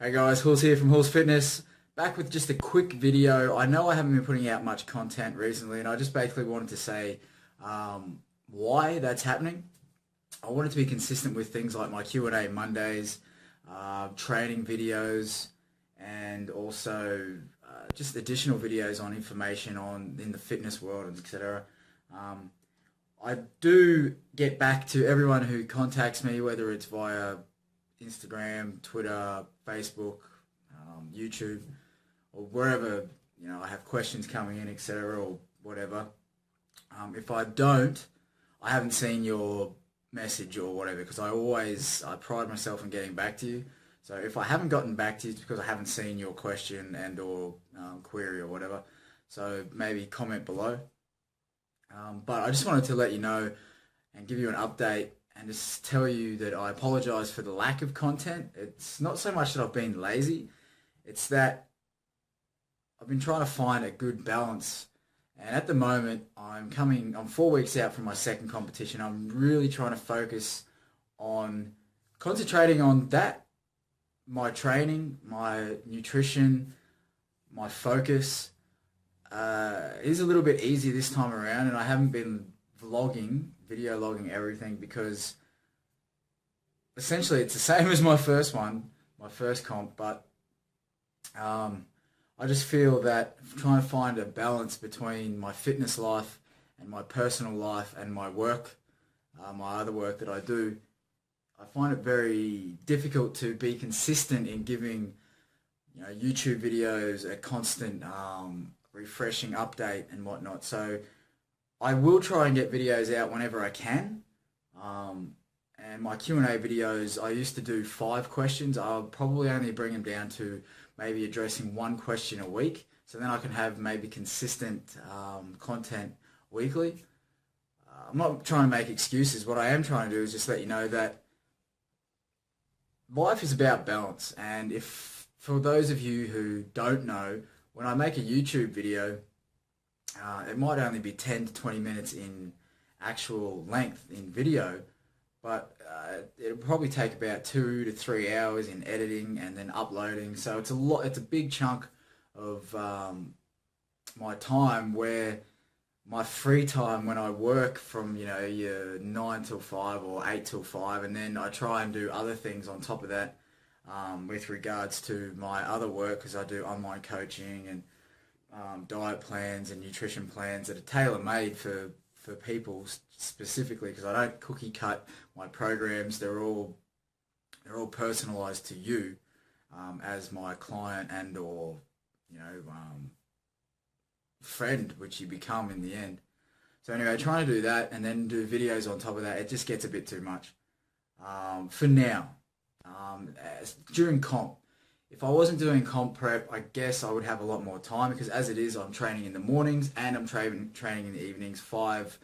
Hey guys, Houls here from Houls Fitness, back with just a quick video. I know I haven't been putting out much content recently, and I just basically wanted to say why that's happening. I wanted to be consistent with things like my Q&A Mondays, training videos, and also just additional videos on information in the fitness world, etc. I do get back to everyone who contacts me, whether it's via Instagram, Twitter, Facebook, YouTube, or wherever, I have questions coming in, etc., or whatever. If I haven't seen your message or whatever, because I pride myself in getting back to you. So if I haven't gotten back to you, it's because I haven't seen your question and or query or whatever. So maybe comment below. But I just wanted to let you know and give you an update and just tell you that I apologize for the lack of content. It's not so much that I've been lazy, it's that I've been trying to find a good balance. And at the moment, I'm 4 weeks out from my second competition. I'm really trying to focus on concentrating on that, my training, my nutrition, my focus. It is a little bit easier this time around, and I haven't been video logging everything, because essentially it's the same as my first comp, but I just feel that trying to find a balance between my fitness life and my personal life and my work, my other work that I do, I find it very difficult to be consistent in giving YouTube videos a constant refreshing update and whatnot. So I will try and get videos out whenever I can. And my Q&A videos, I used to do 5 questions. I'll probably only bring them down to maybe addressing 1 question a week. So then I can have maybe consistent content weekly. I'm not trying to make excuses. What I am trying to do is just let you know that life is about balance. And if, for those of you who don't know, when I make a YouTube video, it might only be 10 to 20 minutes in actual length in video, but it'll probably take about 2 to 3 hours in editing and then uploading. So it's a big chunk of my time, where my free time when I work from your 9 till 5 or 8 till 5, and then I try and do other things on top of that with regards to my other work, because I do online coaching and diet plans and nutrition plans that are tailor-made for people specifically, because I don't cookie cut my programs. They're all personalized to you as my client and or friend, which you become in the end. So anyway, trying to do that and then do videos on top of that, it just gets a bit too much for now. During comp, if I wasn't doing comp prep, I guess I would have a lot more time, because as it is, I'm training in the mornings and I'm training in the evenings, 5,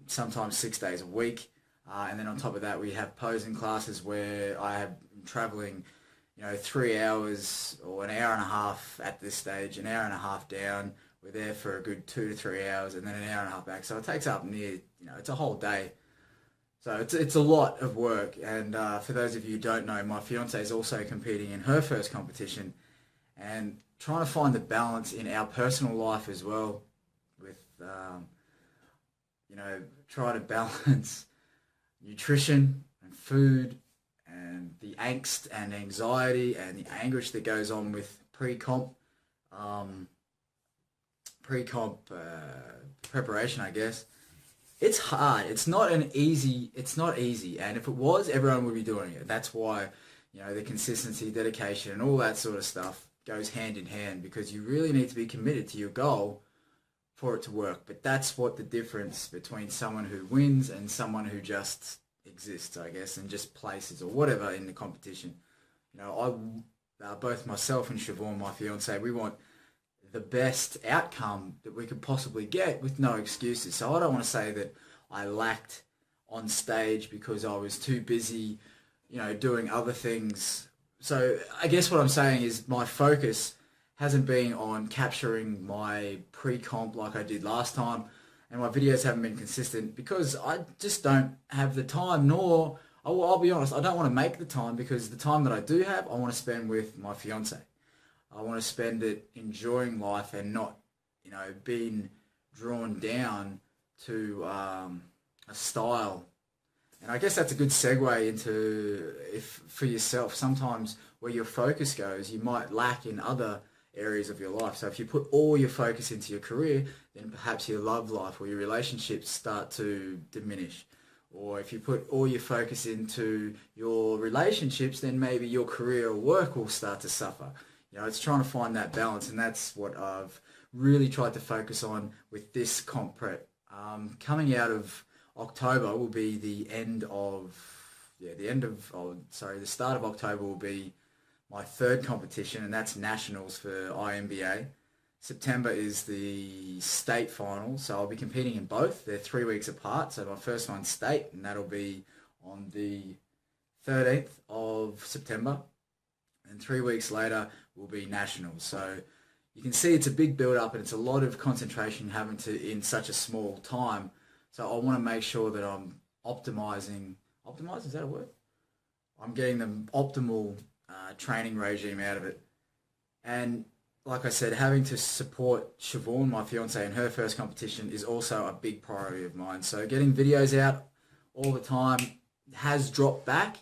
sometimes 6 days a week. And then on top of that, we have posing classes where I am traveling, 3 hours or an hour and a half at this stage, an hour and a half down. We're there for a good 2 to 3 hours, and then an hour and a half back. So it takes up near, it's a whole day. So it's a lot of work. And for those of you who don't know, my fiance is also competing in her first competition, and trying to find the balance in our personal life as well, with try to balance nutrition and food and the angst and anxiety and the anguish that goes on with pre-comp preparation, I guess. It's hard. It's not easy. And if it was, everyone would be doing it. That's why, the consistency, dedication, and all that sort of stuff goes hand in hand, because you really need to be committed to your goal for it to work. But that's what the difference between someone who wins and someone who just exists, I guess, and just places or whatever in the competition. Both myself and Siobhan, my fiance, we want the best outcome that we could possibly get with no excuses. So I don't want to say that I lacked on stage because I was too busy, doing other things. So I guess what I'm saying is my focus hasn't been on capturing my pre-comp like I did last time, and my videos haven't been consistent because I just don't have the time, nor I'll be honest, I don't want to make the time because the time that I do have, I want to spend with my fiance. I want to spend it enjoying life and not, being drawn down to a style. And I guess that's a good segue into, if for yourself, sometimes where your focus goes, you might lack in other areas of your life. So if you put all your focus into your career, then perhaps your love life or your relationships start to diminish. Or if you put all your focus into your relationships, then maybe your career or work will start to suffer. It's trying to find that balance, and that's what I've really tried to focus on with this comp prep. Coming out of October will be the start of October will be my third competition, and that's nationals for IMBA. September is the state final, so I'll be competing in both. They're 3 weeks apart, so my first one's state, and that'll be on the 13th of September. And 3 weeks later will be nationals. So you can see it's a big build-up, and it's a lot of concentration having to in such a small time. So I want to make sure that I'm optimizing. Optimize, is that a word? I'm getting the optimal training regime out of it. And like I said, having to support Siobhan, my fiance, in her first competition is also a big priority of mine. So getting videos out all the time has dropped back,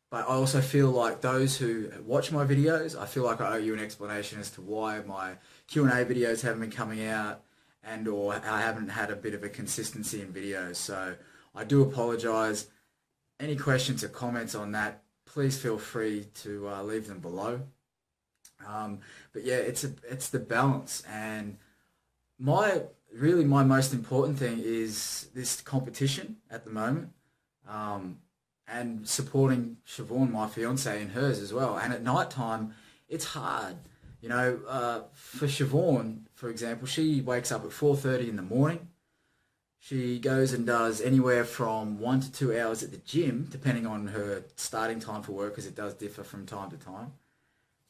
but I also feel like those who watch my videos, I feel like I owe you an explanation as to why my Q&A videos haven't been coming out, and or I haven't had a bit of a consistency in videos. So I do apologize. Any questions or comments on that, please feel free to leave them below. But yeah, it's the balance, and my most important thing is this competition at the moment, and supporting Siobhan, my fiance, and hers as well. And at night time, it's hard. For Siobhan, for example, she wakes up at 4:30 in the morning. She goes and does anywhere from 1 to 2 hours at the gym, depending on her starting time for work, because it does differ from time to time.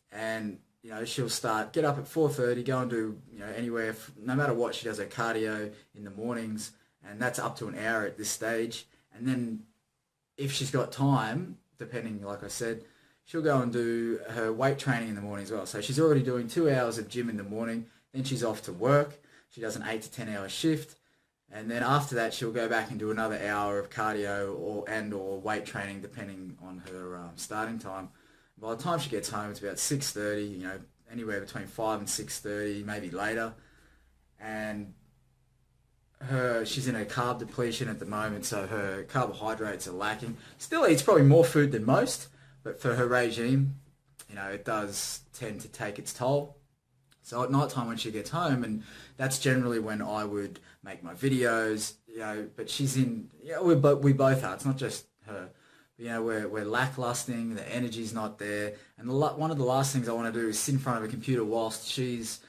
And she'll get up at 4:30, go and do anywhere, no matter what, she does her cardio in the mornings, and that's up to an hour at this stage. And then if she's got time, depending, like I said, she'll go and do her weight training in the morning as well. So she's already doing 2 hours of gym in the morning, then she's off to work. She does an 8 to 10 hour shift, and then after that she'll go back and do another hour of cardio or weight training, depending on her starting time. By the time she gets home, it's about 6:30, anywhere between 5 and 6:30, maybe later. And she's in a carb depletion at the moment, so her carbohydrates are lacking. Still eats probably more food than most, but for her regime, it does tend to take its toll. So at night time when she gets home, and that's generally when I would make my videos, but she's in, we both are, it's not just her. We're lacklusting, the energy's not there, and one of the last things I want to do is sit in front of a computer whilst she's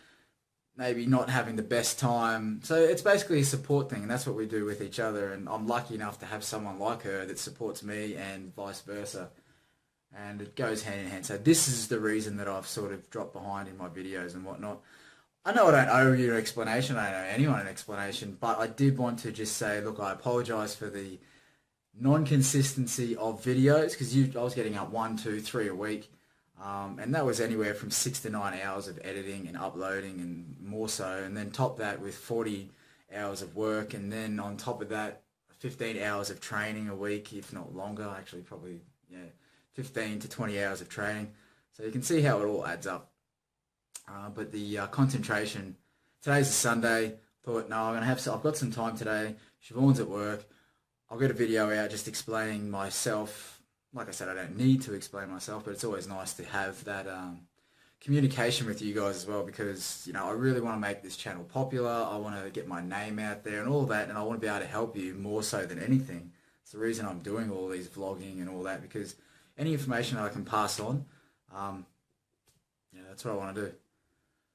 maybe not having the best time. So it's basically a support thing, and that's what we do with each other, and I'm lucky enough to have someone like her that supports me and vice versa, and it goes hand in hand. So this is the reason that I've sort of dropped behind in my videos and whatnot. I know I don't owe you an explanation, I don't owe anyone an explanation, but I did want to just say, look, I apologise for the non-consistency of videos, because I was getting up 1, 2, 3 a week, and that was anywhere from 6 to 9 hours of editing and uploading and more so, and then top that with 40 hours of work, and then on top of that 15 hours of training a week, if not longer, actually probably 15 to 20 hours of training. So you can see how it all adds up. But the concentration, today's a Sunday, thought no, I've got some time today, Siobhan's at work, I'll get a video out just explaining myself. Like I said, I don't need to explain myself, but it's always nice to have that communication with you guys as well, because I really want to make this channel popular. I want to get my name out there and all that, and I want to be able to help you more so than anything. It's the reason I'm doing all these vlogging and all that, because any information that I can pass on, that's what I want to do.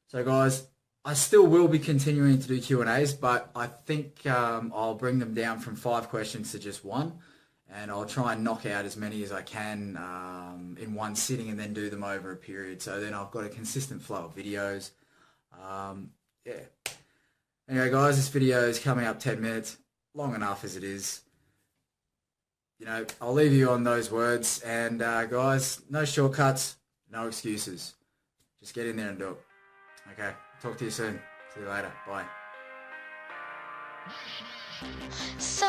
So guys, I still will be continuing to do Q&As, but I think I'll bring them down from 5 questions to just 1, and I'll try and knock out as many as I can in one sitting, and then do them over a period. So then I've got a consistent flow of videos. Anyway guys, this video is coming up 10 minutes, long enough as it is. I'll leave you on those words. And guys, no shortcuts, no excuses. Just get in there and do it. Okay, talk to you soon. See you later. Bye. So